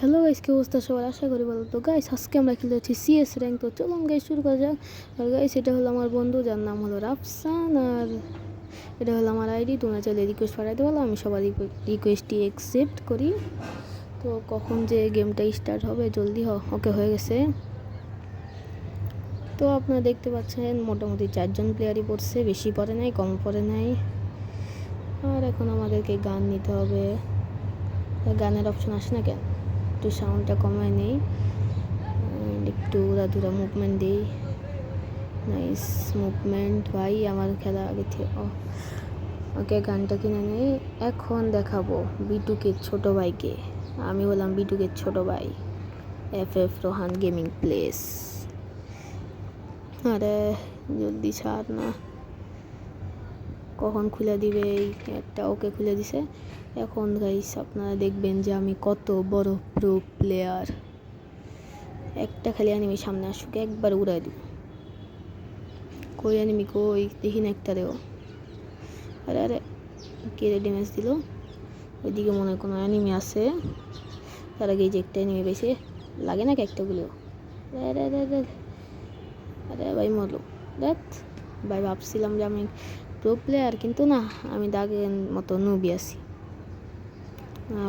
Hello guys, কি অবস্থা সবার? আশা করি ভালো। তো গাইস, আজকে আমরা খেলে হচ্ছে সিএস র্যাঙ্ক। তো চলুন গাইস শুরু করা যাক। আর গাইস, এটা হলো আমার বন্ধু, যার নাম হলো রাফসান, আর এটা হলো আমার আইডি। তোমরা চাইলে রিকোয়েস্ট পাঠাইতে পারো, আমি সবার রিকোয়েস্টই অ্যাকসেপ্ট করি। তো কখন যে গেমটা স্টার্ট হবে, জলদি ওকে, হয়ে গেছে। তো আপনারা দেখতে পাচ্ছেন মোটামুটি 4জন প্লেয়ারই পড়ছে, বেশি পড়ে নাই, কম পড়ে নাই। আর এখন আমাদেরকে গান নিতে হবে। গানের অপশন আসে না কেন? একটু সাউন্ডটা কমায় নেই, একটু উড়াধুরা মুভমেন্ট দিই। নাইস মুভমেন্ট ভাই, আমার খেলা আগে থেকে। ওকে, গানটা কিনে নেই। এখন দেখাবো বিটুকে ছোট ভাইকে। আমি বললাম বিটুকে ছোট ভাই, FF রোহান গেমিং প্লেস। আরে জলদি ছাড় না, কখন খুলে দিবে? এই একটা ওকে খুলে দিছে। এখন গাইস আপনারা দেখবেন যে আমি কত বড় প্রো প্লেয়ার। একটা খালি অ্যানিমি সামনে আসুক, একবার উড়াই দিব। কই অ্যানিমি, কই দেখি না একটা রেও। আরে আরে, কে ড্যামেজ দিল? ওইদিকে মনে হয় কোনো অ্যানিমি আছে। তার আগে যে একটা অ্যানিমি বেশি লাগে না, একটাগুলো। আরে আরে আরে আরে ভাই, মরলো। দেখ ভাই, ভাবছিলাম যে আমি প্রো প্লেয়ার, কিন্তু না, আমি দাগের মতো নুবি আছি।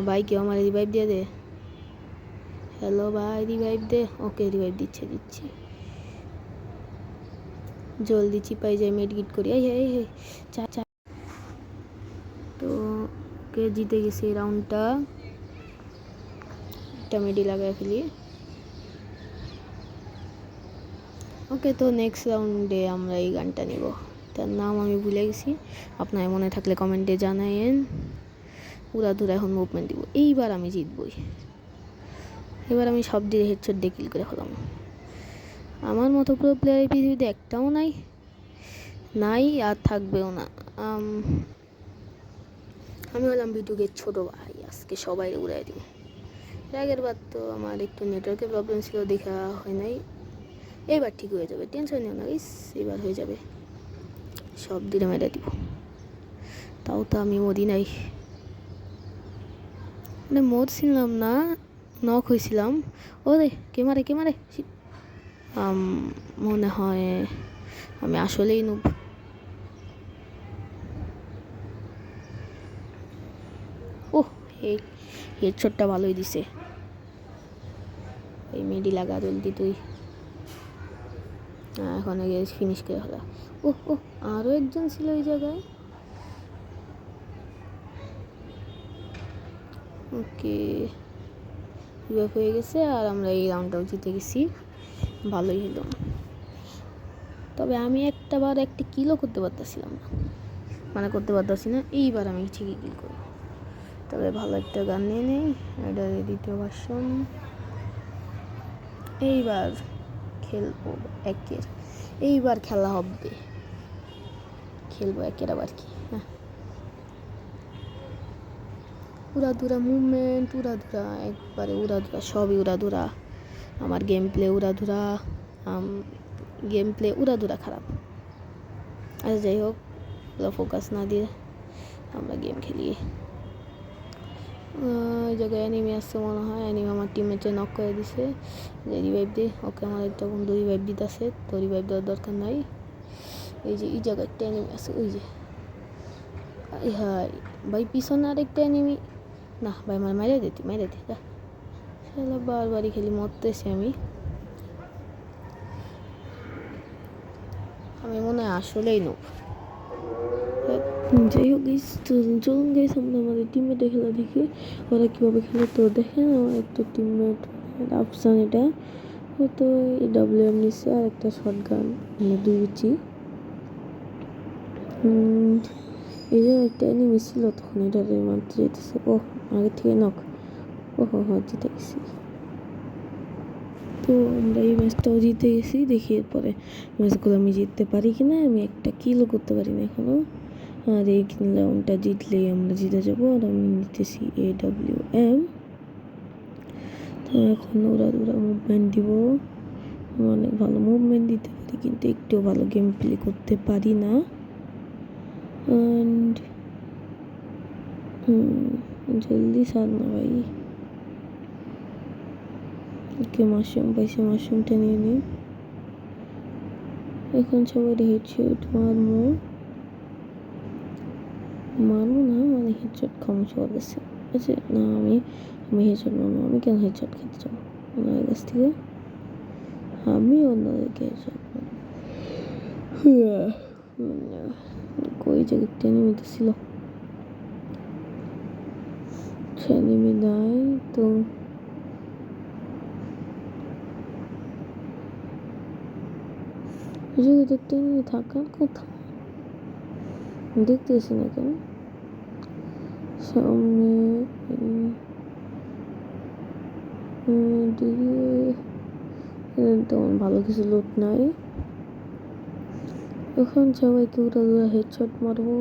ভাই কেউ আমার রিভাইভ দিয়ে দে। হ্যালো ভাই, রিভাইভ দে। ওকে, রিভাইভ দিচ্ছি। জলদি চিপাই যাই, মেডগিট করি। এই চা। তো কে জিতে গেছে এই রাউন্ডটা, একটা মেডি লাগাই ফেলি। ওকে, তো নেক্সট রাউন্ডে আমরা এই গানটা নিব। তার নাম আমি ভুলে গেছি, আপনার মনে থাকলে কমেন্টে জানাইন। উড়াধুরা এখন মুভমেন্ট দিব। এইবার আমি জিতবই। এবার আমি সব দিয়ে হেডশট দিয়ে কিল করে ফেলাম। আমার মতো প্রো প্লেয়ার এই পৃথিবীতে একটাও নাই আর থাকবেও না। আমি হলাম বিটুকে ছোট ভাই, আজকে সবাই উড়াই দিব। আগের বার তো আমার একটু নেটওয়ার্কের প্রবলেম ছিল, দেখা হয় নাই। এইবার ঠিক হয়ে যাবে, টেনশন নিও না গাইস, এবার হয়ে যাবে। সব দিনে মেরে দিব। তাও তো আমি মরি নাই, মানে মরছিলাম না, নক হয়েছিলাম। ওরে কে মারে মনে হয় আমি আসলেই নুব। ওহ, এই হেডশটটা ভালোই দিছে। এই মেডি লাগা জলদি তুই। এখন আগে ফিনিশ করে ফেলা। ওহ, আরও একজন ছিল ওই জায়গায়। ওকে, রিভাইভ হয়ে গেছে, আর আমরা এই রাউন্ডটাও জিতে গেছি। ভালোই হলো। তবে আমি একটা কিলও করতে পারতেছিলাম না, করতে পারতেছি না। এইবার আমি ঠিকই কিল করব। তবে ভালো একটা গান নিয়ে নেই, এটা দ্বিতীয় ভার্সন। এইবার খেলবো এইবার খেলা হবে, খেলবো একের। আবার কি, হ্যাঁ, উড়াধুরা মুভমেন্ট, একবারে উড়াধুরা, সবই উড়াধুরা। আমার গেম প্লে উড়াধুরা খারাপ। আচ্ছা যাই হোক, ফোকাস না দিয়ে আমরা গেম খেলি। ওই জায়গায় অ্যানিমি আসছে মনে হয়, অ্যানিমি আমার টিমমেটে নক করে দিছে। যে রিভাইভ দে। ওকে, আমার একটা বন্ধু রিভাইভ দিতেছে, তো রিভাইভ দেওয়ার দরকার নাই। এই যে এই জায়গায় একটা অ্যানিমি আছে, ওই যে। হাই ভাই, পিছনে আরেকটা অ্যানিমি। না ভাই, আমার মেরে দে যা। চলো, বারবারই খেলি, মরতেছি আমি মনে হয় আসলেই নো। যাই হোক গাইস, চলুন গাইস আমরা আমাদের টিমমেটে খেলা দেখি, ওরা কীভাবে খেলে। তো দেখেন, আমার একটা টিমমেট আফসান, এটা হয়তো WM নিচ্ছে, আর একটা শর্ট গান আমি দিয়েছি। এই যে একটা এনিমি ছিল, তখন এটা মারতে যেতেছে। ও আগে থেকে নক। জিতে গেছি। তো আমরা এই ম্যাচটাও জিতে গেছি। দেখি এরপরে ম্যাচগুলো আমি জিততে পারি কিনা। আমি একটা কিলও করতে পারি না এখনও। আর এই রাউন্ডটা জিতলেই আমরা জিতে যাবো। আর আমি নিতেছি AWM। তো এখন ওরা মুভমেন্ট দিব, অনেক ভালো মুভমেন্ট দিতে পারি, কিন্তু একটু ভালো গেম প্লে করতে পারি না। অ্যান্ড জলদি সার না ভাই। ওকে মাশরুম পাইছে, মাশরুমটা নিয়ে নিই। এখন সবাই হেডশট মারবো না, মানে হেডশট খামো সবার কাছে। আচ্ছা না, আমি হেডশট মারবো। আমি কেন হেডশট খেতে চাবো ওনার কাছ থেকে? আমি অন্যদেরকে হেডশট মারবো। কই জায়গায় টেনে নিতেছিল, নেমে দেয় তো। দেখতে থাকার কথা দেখতেছি না কেন সামনে। তেমন ভালো কিছু লুট নাই। এখন সবাইকে উড়া হেডশট মারবো।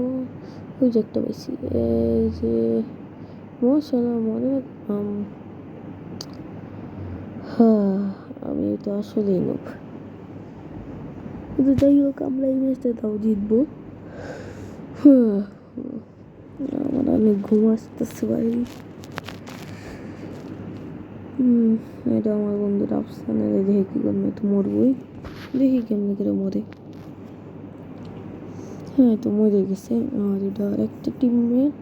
ওই যে একটা বেশি, এই যে মশালা মনে রাখলাম। হ্যাঁ, আমি তো আসলেই নোব, কিন্তু যাই হোক আমরা এই ম্যাচটা তাও জিতবো। আমার অনেক ঘুম আসতেছে ভাই। এটা আমার বন্ধুর আফসানের, দেখে কি করবে, তো মরবই, দেখি কেমনি করে মরে। হ্যাঁ, তো মরে গেছে। আর এটা আর একটা টিমমেট,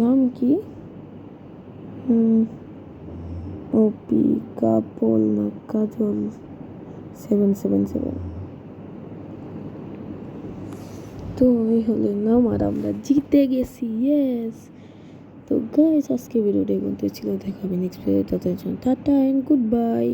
নাম কি ওপি কাপল না কাজল 777। তো এই হলো নাম, আর আমরা জিতে গেছি। ইয়েস। তো গাইস, আজকে ভিডিওটা এই পর্যন্ত ছিল। দেখাবে নেক্সট ভিডিও, ততক্ষণ টাটা এন্ড গুড বাই।